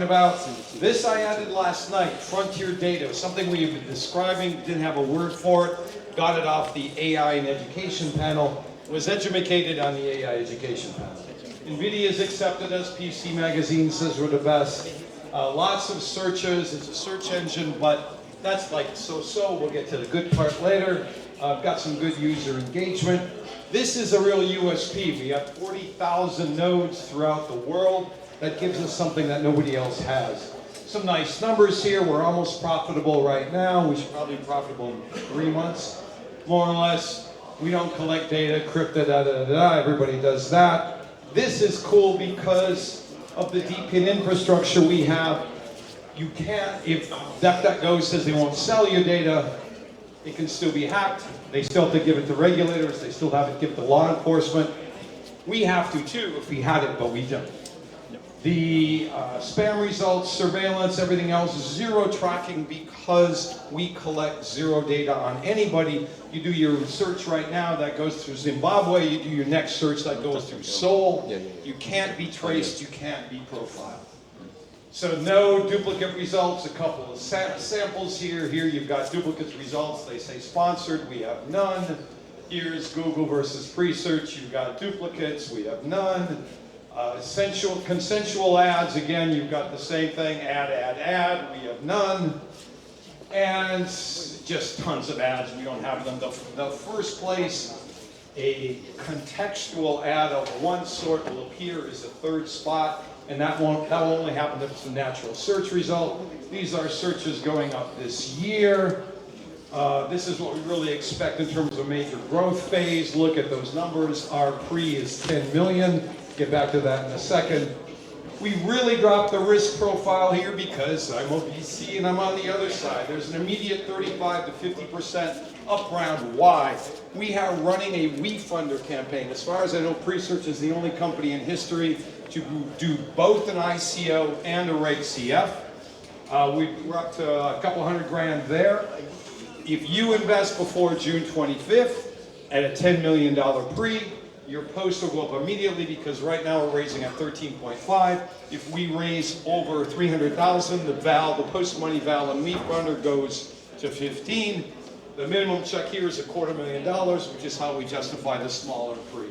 about. This I added last night, frontier data, something we've been describing, didn't have a word for it, got it off the AI and education panel, was educated on the AI education panel. NVIDIA's accepted us, PC Magazine says we're the best. Lots of searches, it's a search engine, but that's like so-so, we'll get to the good part later. Got some good user engagement. This is a real USP. We have 40,000 nodes throughout the world. That gives us something that nobody else has. Some nice numbers here. We're almost profitable right now. We should probably be profitable in 3 months, more or less. We don't collect data, crypto, everybody does that. This is cool because of the deep in infrastructure we have. You can't, if DuckDuckGo says they won't sell your data, it can still be hacked. They still have to give it to regulators. They still have to give it to law enforcement. We have to too if we had it, but we don't. The spam results, surveillance, everything else is zero tracking because we collect zero data on anybody. You do your search right now, that goes through Zimbabwe. You do your next search, that goes through Seoul. You can't be traced, you can't be profiled. So no duplicate results, a couple of samples here. Here you've got duplicate results, they say sponsored, we have none. Here's Google versus Presearch, you've got duplicates, we have none. Consensual ads, again, you've got the same thing, ad, we have none. And just tons of ads, we don't have them. The first place, a contextual ad of one sort will appear is the third spot, and that will only happen if it's a natural search result. These are searches going up this year. This is what we really expect in terms of major growth phase. Look at those numbers. Our pre is 10 million. Get back to that in a second. We really dropped the risk profile here because I'm a VC and I'm on the other side. There's an immediate 35 to 50% up round. Why? We are running a WeFunder campaign. As far as I know, Presearch is the only company in history to do both an ICO and a Reg CF. We're up to a couple $100,000 there. If you invest before June 25th at a $10 million pre, your post will go up immediately because right now we're raising at 13.5. If we raise over 300,000, the post money val in WeFunder goes to 15. The minimum check here is $250,000, which is how we justify the smaller pre.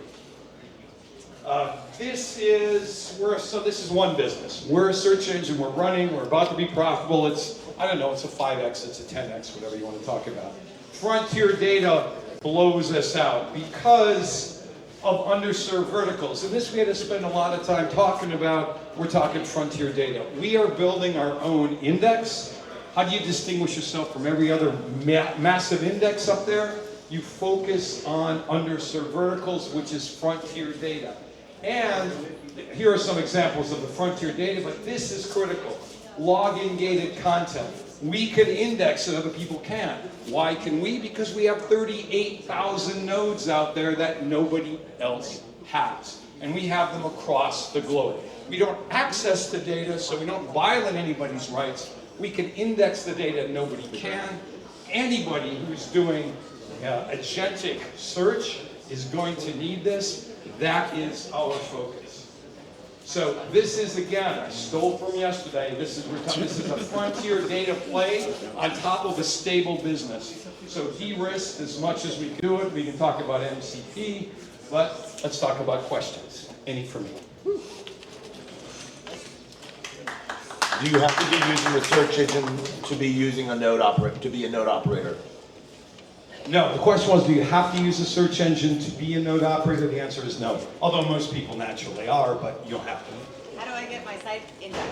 This is one business. We're a search engine, we're running, we're about to be profitable. It's, I don't know, it's a 5X, it's a 10X, whatever you want to talk about. Frontier data blows us out because of underserved verticals. And this we had to spend a lot of time talking about. We're talking frontier data. We are building our own index. How do you distinguish yourself from every other massive index up there? You focus on underserved verticals, which is frontier data. And here are some examples of the frontier data, but this is critical. Login gated content. We can index it, other people can't. Why can we? Because we have 38,000 nodes out there that nobody else has. And we have them across the globe. We don't access the data, so we don't violate anybody's rights. We can index the data and nobody can. Anybody who's doing agentic search is going to need this. That is our focus. So this is, again, I stole from yesterday, this is a frontier data play on top of a stable business. So de-risk as much as we can do it. We can talk about MCP, but let's talk about questions. Any for me? Do you have to be using a search engine to be using a node operator, to be a node operator? No, the question was, do you have to use a search engine to be a node operator? The answer is no. Although most people naturally are, but you don't have to. How do I get my site indexed?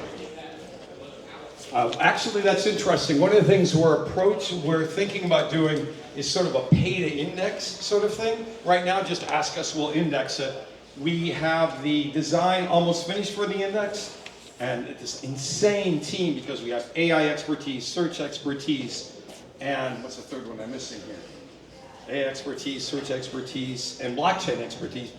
Actually, that's interesting. One of the things we're thinking about doing is sort of a pay-to-index sort of thing. Right now, just ask us, we'll index it. We have the design almost finished for the index, and this insane team because we have AI expertise, search expertise, and what's the third one I'm missing here? AI expertise, search expertise, and blockchain expertise,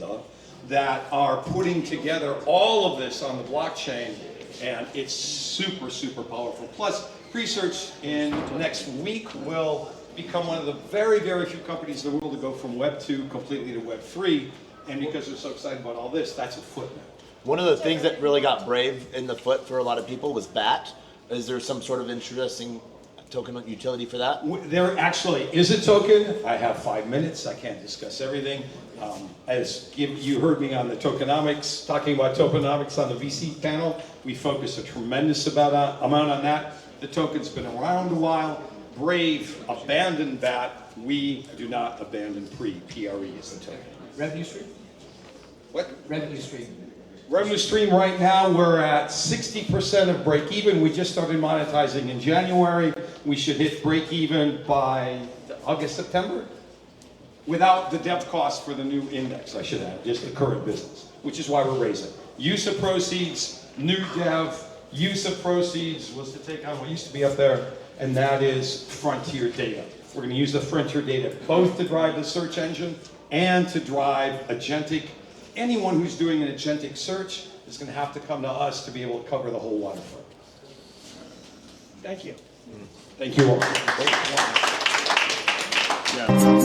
that are putting together all of this on the blockchain, and it's super, super powerful. Plus, Presearch in next week will become one of the very, very few companies in the world to go from Web 2 completely to Web 3, and because we're so excited about all this, that's a footnote. One of the things that really got Brave in the foot for a lot of people was BAT. Is there some sort of interesting token utility for that? There actually is a token. I have 5 minutes. I can't discuss everything. You heard me on the tokenomics, talking about tokenomics on the VC panel. We focus a tremendous amount on that. The token's been around a while. Brave abandoned BAT. We do not abandon PRE is the token. Revenue stream? What? Revenue stream. Revenue stream right now, we're at 60% of break even. We just started monetizing in January. We should hit break even by August, September. Without the dev cost for the new index, I should add, just the current business, which is why we're raising. Use of proceeds, new dev, use of proceeds was to take on what used to be up there, and that is frontier data. We're going to use the frontier data both to drive the search engine and to drive agentic. Anyone who's doing an agentic search is going to have to come to us to be able to cover the whole waterfront. Thank you. Thank you all. Yeah.